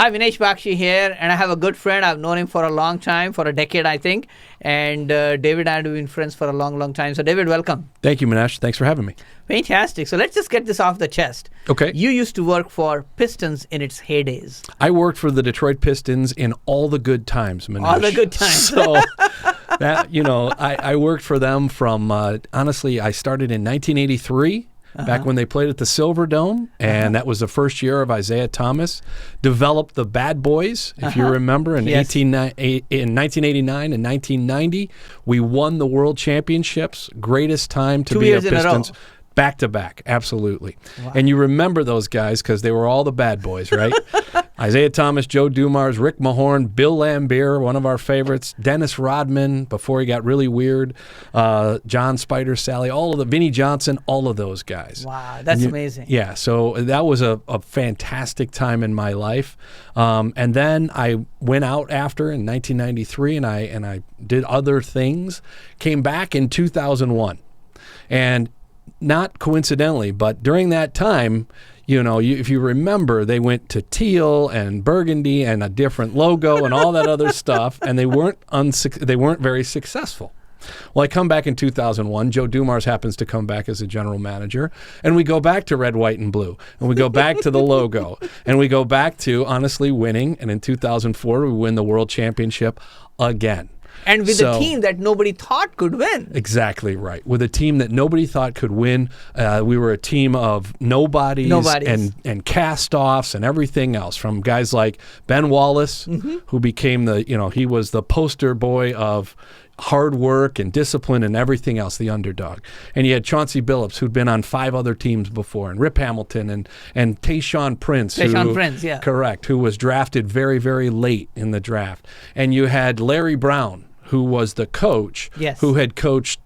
Hi, Minesh Baxi here, and I have a good friend. I've known him for a long time, for a decade, I think. And David and I have been friends for a long, long time. So, David, welcome. Thank you, Minesh. Thanks for having me. Fantastic. So, let's just get this off the chest. Okay. You used to work for Pistons in its heydays. I worked for the Detroit Pistons in all the good times, Minesh. All the good times. So, I worked for them from, honestly, I started in 1983. Back when they played at the Silver Dome, and that was the first year of Isaiah Thomas. Developed the Bad Boys, if you remember, in 1989 and 1990. We won the World Championships. Greatest time to 2 be years a in a Pistons. row. Back to back, absolutely. Wow. And you remember those guys because they were all the bad boys, right? Isaiah Thomas, Joe Dumars, Rick Mahorn, Bill Lambier, one of our favorites, Dennis Rodman before he got really weird, John Spider Sally, all of the Vinnie Johnson, all of those guys. Wow, that's amazing. Yeah, so that was a fantastic time in my life. And then I went out after in 1993, and I did other things. Came back in 2001, and not coincidentally, but during that time, if you remember, they went to teal and burgundy and a different logo and all that other stuff, and they weren't very successful. Well, I come back in 2001. Joe Dumars happens to come back as a general manager, and we go back to red, white, and blue, and we go back to the logo, and we go back to honestly winning. And in 2004, we win the World Championship again. And with a team that nobody thought could win. Exactly right. With a team that nobody thought could win. We were a team of nobodies. And cast-offs and everything else, from guys like Ben Wallace, who became he was the poster boy of hard work and discipline and everything else, the underdog. And you had Chauncey Billups, who'd been on 5 other teams before, and Rip Hamilton and Tayshaun Prince. Prince, yeah. Correct, who was drafted very, very late in the draft. And you had Larry Brown, who was the coach, who had coached,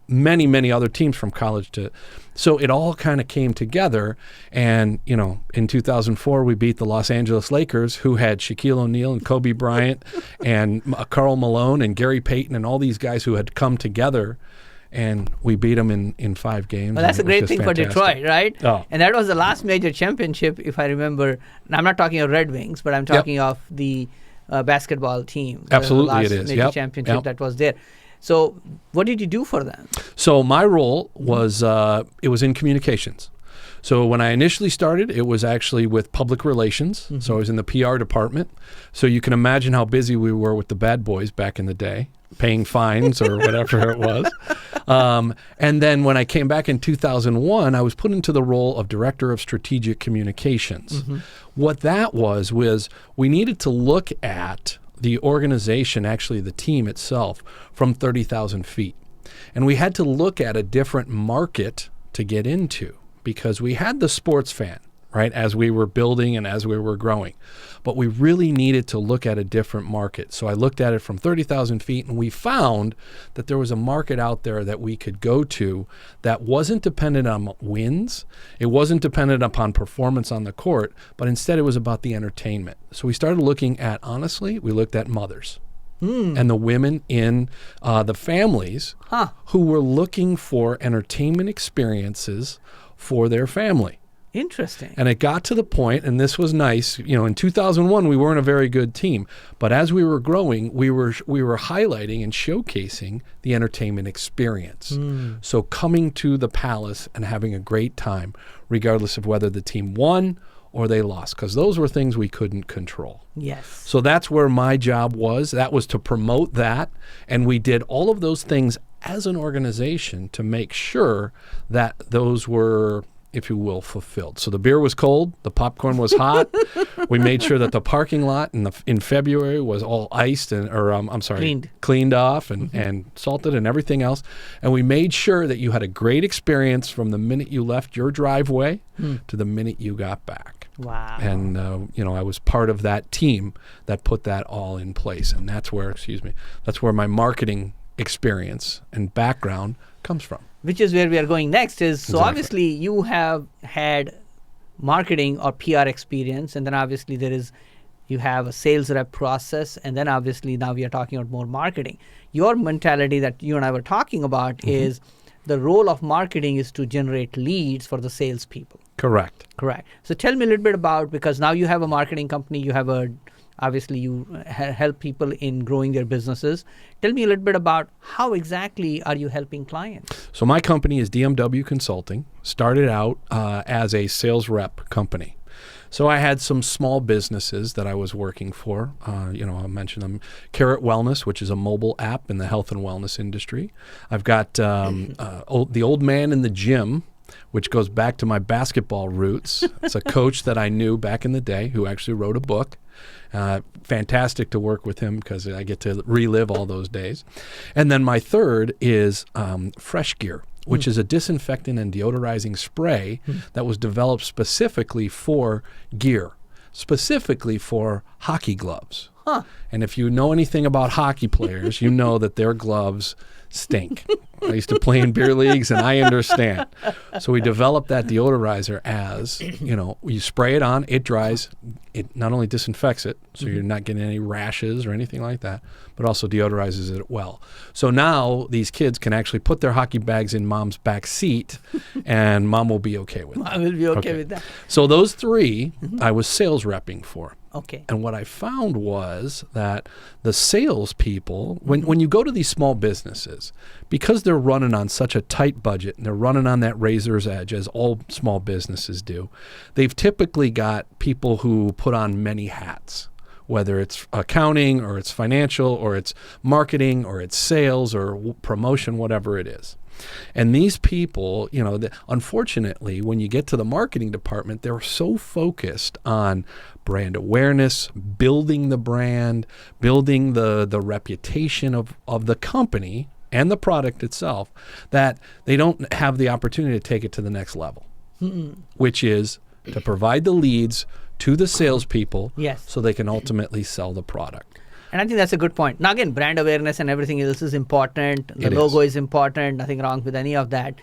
many, many other teams from college to. So it all kind of came together. And, in 2004, we beat the Los Angeles Lakers, who had Shaquille O'Neal and Kobe Bryant and Karl Malone and Gary Payton and all these guys who had come together. And we beat them in 5 games. Well, that's a great thing fantastic for Detroit, right? Oh. And that was the last major championship, if I remember. And I'm not talking of Red Wings, but I'm talking of the basketball team. Absolutely, the last it is. major championship that was there. So what did you do for them? So my role was, it was in communications. So when I initially started, it was actually with public relations. So I was in the PR department. So you can imagine how busy we were with the bad boys back in the day, paying fines or whatever it was. And then when I came back in 2001, I was put into the role of Director of Strategic Communications. What that was we needed to look at the organization, actually the team itself, from 30,000 feet. And we had to look at a different market to get into, because we had the sports fan, right, as we were building and as we were growing. But we really needed to look at a different market. So I looked at it from 30,000 feet, and we found that there was a market out there that we could go to that wasn't dependent on wins. It wasn't dependent upon performance on the court, but instead it was about the entertainment. So we started looking at, honestly, we looked at mothers. And the women in the families who were looking for entertainment experiences for their family. Interesting. And it got to the point, and this was nice, in 2001 we weren't a very good team, but as we were growing, we were highlighting and showcasing the entertainment experience. So coming to the Palace and having a great time, regardless of whether the team won or they lost, because those were things we couldn't control. Yes. So that's where my job was. That was to promote that, and we did all of those things as an organization to make sure that those were, if you will, fulfilled. So the beer was cold, the popcorn was hot. We made sure that the parking lot in February was all iced cleaned off and salted and everything else. And we made sure that you had a great experience from the minute you left your driveway to the minute you got back. Wow. And I was part of that team that put that all in place, and that's where my marketing experience and background comes from. Which is where we are going next. So obviously you have had marketing or PR experience, and then obviously you have a sales rep process, and then obviously now we are talking about more marketing. Your mentality that you and I were talking about is the role of marketing is to generate leads for the salespeople. Correct. Correct. So tell me a little bit about, because now you have a marketing company, you have obviously you help people in growing their businesses. Tell me a little bit about how exactly are you helping clients? So my company is DMW Consulting. Started out as a sales rep company. So I had some small businesses that I was working for. I'll mention them. Carrot Wellness, which is a mobile app in the health and wellness industry. I've got the Old Man in the Gym, which goes back to my basketball roots. It's a coach that I knew back in the day who actually wrote a book. Fantastic to work with him because I get to relive all those days. And then my third is Fresh Gear, which is a disinfectant and deodorizing spray that was developed specifically for gear, specifically for hockey gloves. Huh. And if you know anything about hockey players, you know that their gloves stink. I used to play in beer leagues, and I understand. So we developed that deodorizer as, you spray it on, it dries, it not only disinfects it, so you're not getting any rashes or anything like that, but also deodorizes it well. So now these kids can actually put their hockey bags in mom's back seat, and mom will be okay with that. I will be okay with that. So those three I was sales repping for. Okay. And what I found was that the salespeople, when you go to these small businesses, because they're running on such a tight budget and they're running on that razor's edge, as all small businesses do, they've typically got people who put on many hats, whether it's accounting or it's financial or it's marketing or it's sales or promotion, whatever it is. And these people, unfortunately, when you get to the marketing department, they're so focused on brand awareness, building the brand, building the reputation of the company and the product itself, that they don't have the opportunity to take it to the next level, which is to provide the leads to the salespeople so they can ultimately sell the product. And I think that's a good point. Now, again, brand awareness and everything else is important. The logo is important. Nothing wrong with any of that.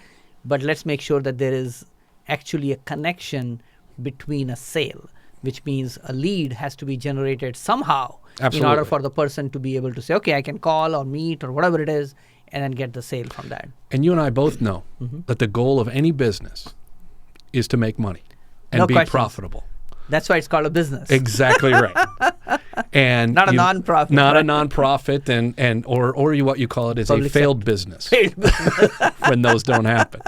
But let's make sure that there is actually a connection between a sale, which means a lead has to be generated somehow in order for the person to be able to say, okay, I can call or meet or whatever it is, and then get the sale from that. And you and I both know that the goal of any business is to make money and be profitable. That's why it's called a business. Exactly right. And not a nonprofit. Not a nonprofit, and or what you call it is a failed business. When those don't happen.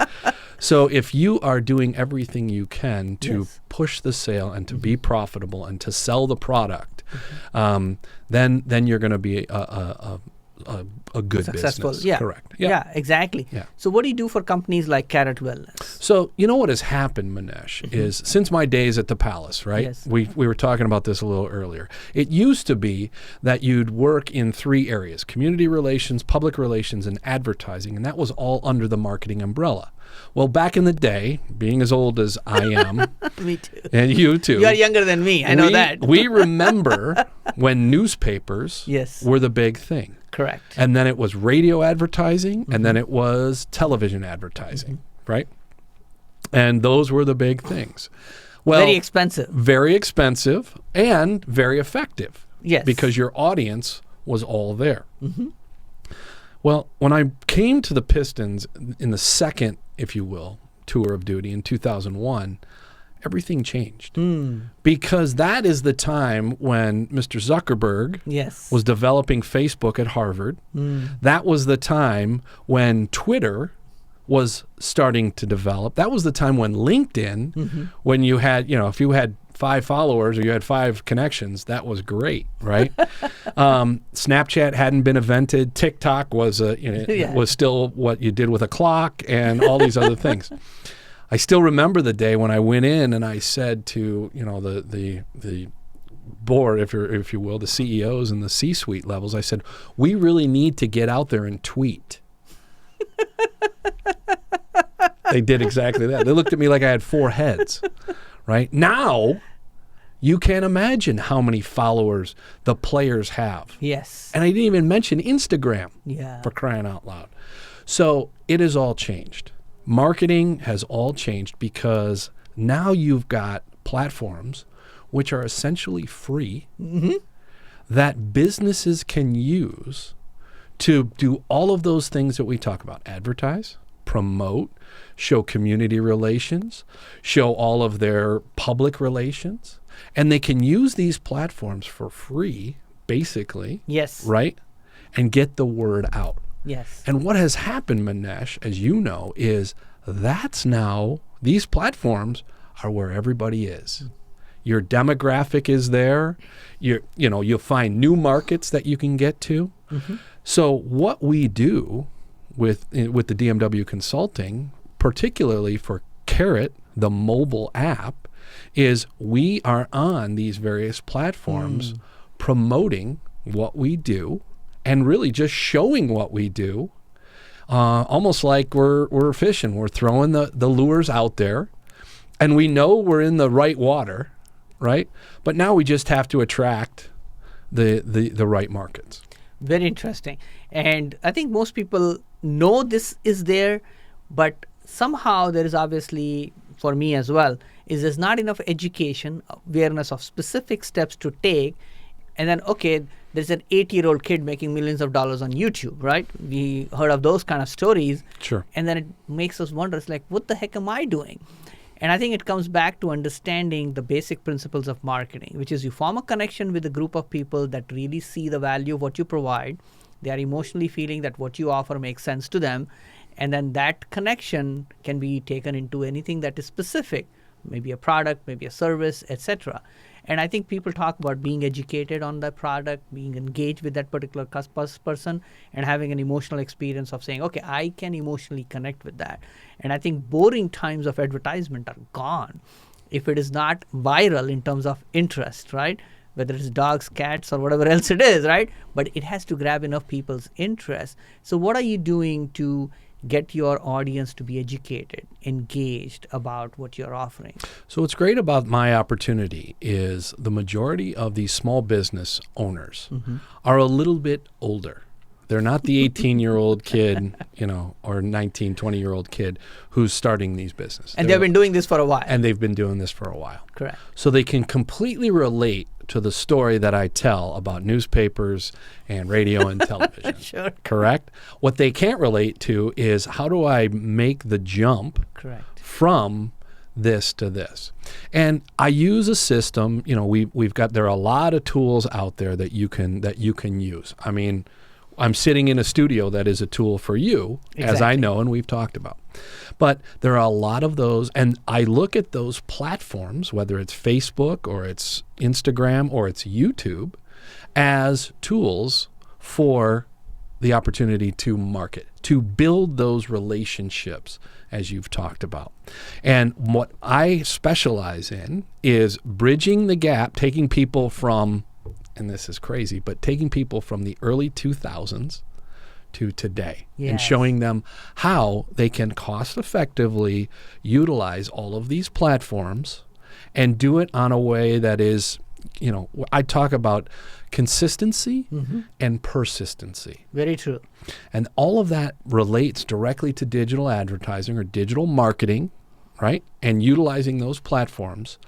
So if you are doing everything you can to push the sale and to be profitable and to sell the product, then you're going to be a good successful business. Yeah. Correct. Yeah, exactly. Yeah. So what do you do for companies like Carrot Wellness? So you know what has happened, Minesh, is since my days at the Palace, right? Yes. We were talking about this a little earlier. It used to be that you'd work in three areas: community relations, public relations, and advertising, and that was all under the marketing umbrella. Well, back in the day, being as old as I am, Me too. and you too. You are younger than me. I know that. We remember when newspapers were the big thing. Correct. And then it was radio advertising, and then it was television advertising, right? And those were the big things. Well, very expensive. Very expensive and very effective. Yes. Because your audience was all there. Well, when I came to the Pistons in the second, if you will, tour of duty in 2001, everything changed. Because that is the time when Mr. Zuckerberg was developing Facebook at Harvard. That was the time when Twitter was starting to develop. That was the time when LinkedIn, when you had, if you had 5 followers or you had 5 connections, that was great, right? Snapchat hadn't been invented. TikTok was was still what you did with a clock and all these other things. I still remember the day when I went in and I said to the board, if you will, the CEOs and the C-suite levels, I said, we really need to get out there and tweet. They did exactly that. They looked at me like I had 4 heads. Right? Now, you can't imagine how many followers the players have. Yes. And I didn't even mention Instagram, for crying out loud. So it has all changed. Marketing has all changed because now you've got platforms which are essentially free that businesses can use to do all of those things that we talk about: advertise, promote, show community relations, show all of their public relations. And they can use these platforms for free, basically. Yes. Right? And get the word out. Yes. And what has happened, Minesh, as you know, is that's now, these platforms are where everybody is. Your demographic is there. You'll find new markets that you can get to. Mm-hmm. So what we do with the DMW Consulting, particularly for Carrot, the mobile app, is we are on these various platforms promoting what we do and really just showing what we do, almost like we're fishing. We're throwing the lures out there, and we know we're in the right water, right? But now we just have to attract the right markets. Very interesting. And I think most people know this is there, but somehow there is obviously, for me as well, is there's not enough education, awareness of specific steps to take. And then, okay, there's an 8-year-old kid making millions of dollars on YouTube, right? We heard of those kind of stories. Sure. And then it makes us wonder, it's like, what the heck am I doing? And I think it comes back to understanding the basic principles of marketing, which is you form a connection with a group of people that really see the value of what you provide. They are emotionally feeling that what you offer makes sense to them. And then that connection can be taken into anything that is specific, maybe a product, maybe a service, etc. And I think people talk about being educated on that product, being engaged with that particular person, and having an emotional experience of saying, okay, I can emotionally connect with that. And I think boring times of advertisement are gone if it is not viral in terms of interest, right? Whether it's dogs, cats, or whatever else it is, right? But it has to grab enough people's interest. So what are you doing to get your audience to be educated, engaged about what you're offering? So what's great about my opportunity is the majority of these small business owners are a little bit older. They're not the 18-year-old kid, or 19, 20-year-old kid who's starting these businesses. And they've been doing this for a while. And they've been doing this for a while. Correct. So they can completely relate to the story that I tell about newspapers and radio and television. Sure. Correct? What they can't relate to is how do I make the jump Correct. from this to this? And I use a system, there are a lot of tools out there that you can use. I mean, I'm sitting in a studio that is a tool for you, as I know and we've talked about. But there are a lot of those, and I look at those platforms, whether it's Facebook or it's Instagram or it's YouTube, as tools for the opportunity to market, to build those relationships, as you've talked about. And what I specialize in is bridging the gap, taking people from, and this is crazy, but taking people from the early 2000s to today and showing them how they can cost effectively utilize all of these platforms and do it on a way that is, I talk about consistency and persistency. Very true. And all of that relates directly to digital advertising or digital marketing, right? And utilizing those platforms.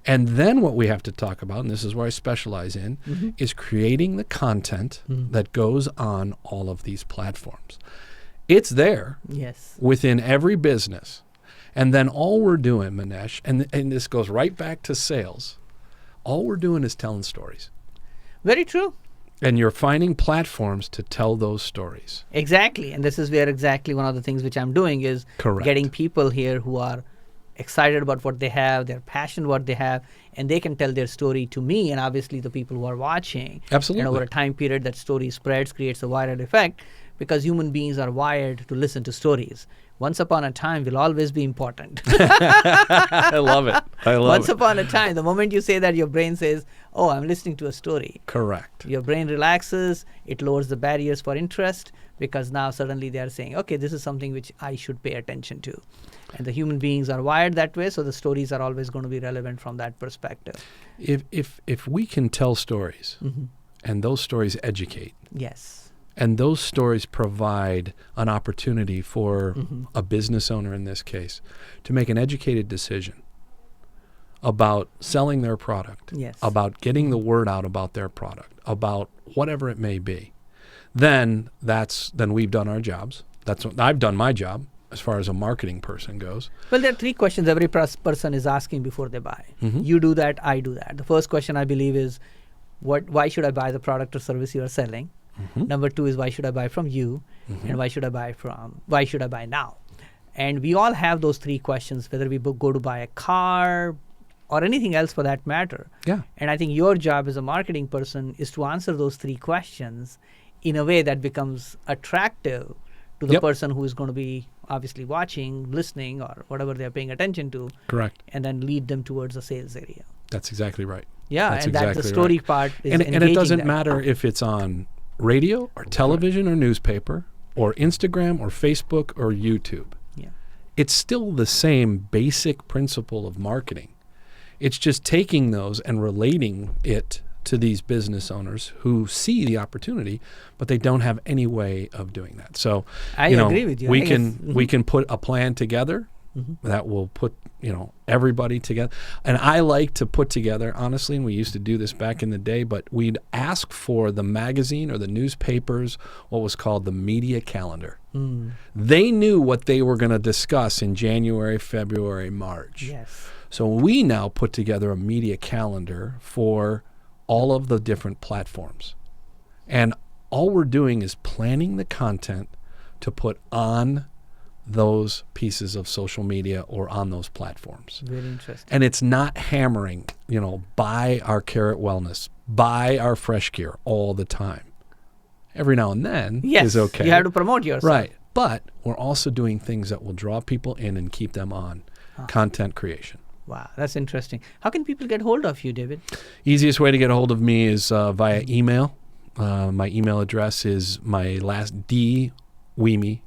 And then what we have to talk about, and this is where I specialize in, is creating the content that goes on all of these platforms. It's there within every business. And then all we're doing, Minesh, and this goes right back to sales, all we're doing is telling stories. Very true. And you're finding platforms to tell those stories. Exactly. And this is where exactly one of the things which I'm doing is getting people here who are excited about what they have, they're passionate what they have, and they can tell their story to me and obviously the people who are watching. Absolutely. And over a time period, that story spreads, creates a viral effect, because human beings are wired to listen to stories. Once upon a time will always be important. I love it. Once upon a time, the moment you say that, your brain says, oh, I'm listening to a story. Correct. Your brain relaxes, it lowers the barriers for interest, because now suddenly they are saying, okay, this is something which I should pay attention to. And the human beings are wired that way, so the stories are always going to be relevant from that perspective. If we can tell stories, and those stories educate, yes, and those stories provide an opportunity for a business owner in this case to make an educated decision about selling their product, about getting the word out about their product, about whatever it may be, then we've done our jobs. I've done my job. as far as a marketing person goes. Well, there are three questions every person is asking before they buy. Mhm. You do that, I do that. The first question, I believe, is why should I buy the product or service you are selling? Mhm. Number two is why should I buy from you? Mhm. And why should I buy now? And we all have those three questions, whether we go to buy a car or anything else for that matter. Yeah. And I think your job as a marketing person is to answer those three questions in a way that becomes attractive to the Yep. person who is going to be obviously watching, listening, or whatever they're paying attention to, Correct. and then lead them towards the sales area. That's exactly right. Yeah, That's and that's the exactly story right. part is And it engaging doesn't them. matter if it's on radio or television or newspaper or Instagram or Facebook or YouTube. Yeah. It's still the same basic principle of marketing. It's just taking those and relating it to these business owners who see the opportunity, but they don't have any way of doing that. So, I agree with you. I We think it's- we can put a plan together that will put everybody together. And I like to put together, honestly, and we used to do this back in the day, but we'd ask for the magazine or the newspapers what was called the media calendar. They knew what they were going to discuss in January, February, March. Yes. So we now put together a media calendar for all of the different platforms. And all we're doing is planning the content to put on those pieces of social media or on those platforms. Very interesting. And it's not hammering, buy our Carrot Wellness, buy our Fresh Gear all the time. Every now and then Yes. is okay. You have to promote yourself. Right. But we're also doing things that will draw people in and keep them on content creation. Wow, that's interesting. How can people get hold of you, David? Easiest way to get a hold of me is via email. My email address is my last D, Wieme,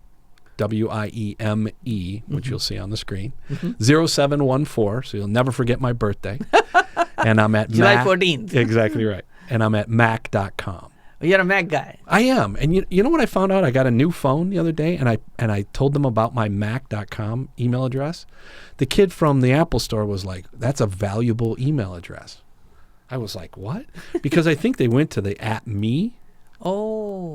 Wieme, which you'll see on the screen, 0714, so you'll never forget my birthday. And I'm at July 14th. Exactly right. And I'm at mac.com. You're a Mac guy. I am. And you know what I found out? I got a new phone the other day, and I told them about my mac.com email address. The kid from the Apple store was like, that's a valuable email address. I was like, what? Because I think they went to the @me.com. Oh.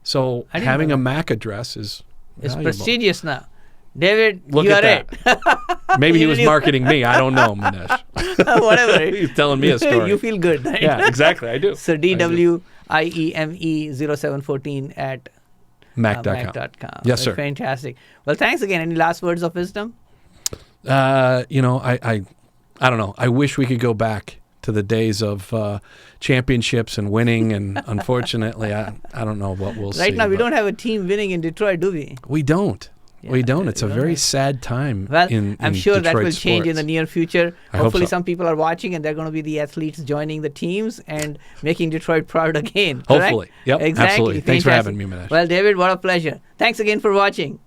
So I didn't having know a that. Mac address is It's valuable. prestigious now. David, Look you at are that. Maybe he was marketing me. I don't know, Minesh. it. Whatever. He's telling me a story. You feel good, right? Yeah, exactly. I do. So I do. DWIEME 0714 at Mac.com. Mac.com. Yes, sir. Fantastic. Well, thanks again. Any last words of wisdom? I don't know. I wish we could go back to the days of championships and winning, and unfortunately, I don't know what we'll see. Right now, we but don't have a team winning in Detroit, do we? We don't. We Yeah, don't. It's a we don't very have- sad time Well, in I'm sure that Detroit will change in the sports. near future. I hope Hopefully, so. some people are watching and they're going to be the athletes joining the teams and making Detroit proud again. Correct? Hopefully. Yep, Exactly. absolutely. Thanks for Fantastic. having me, Minesh. Well, David, what a pleasure. Thanks again for watching.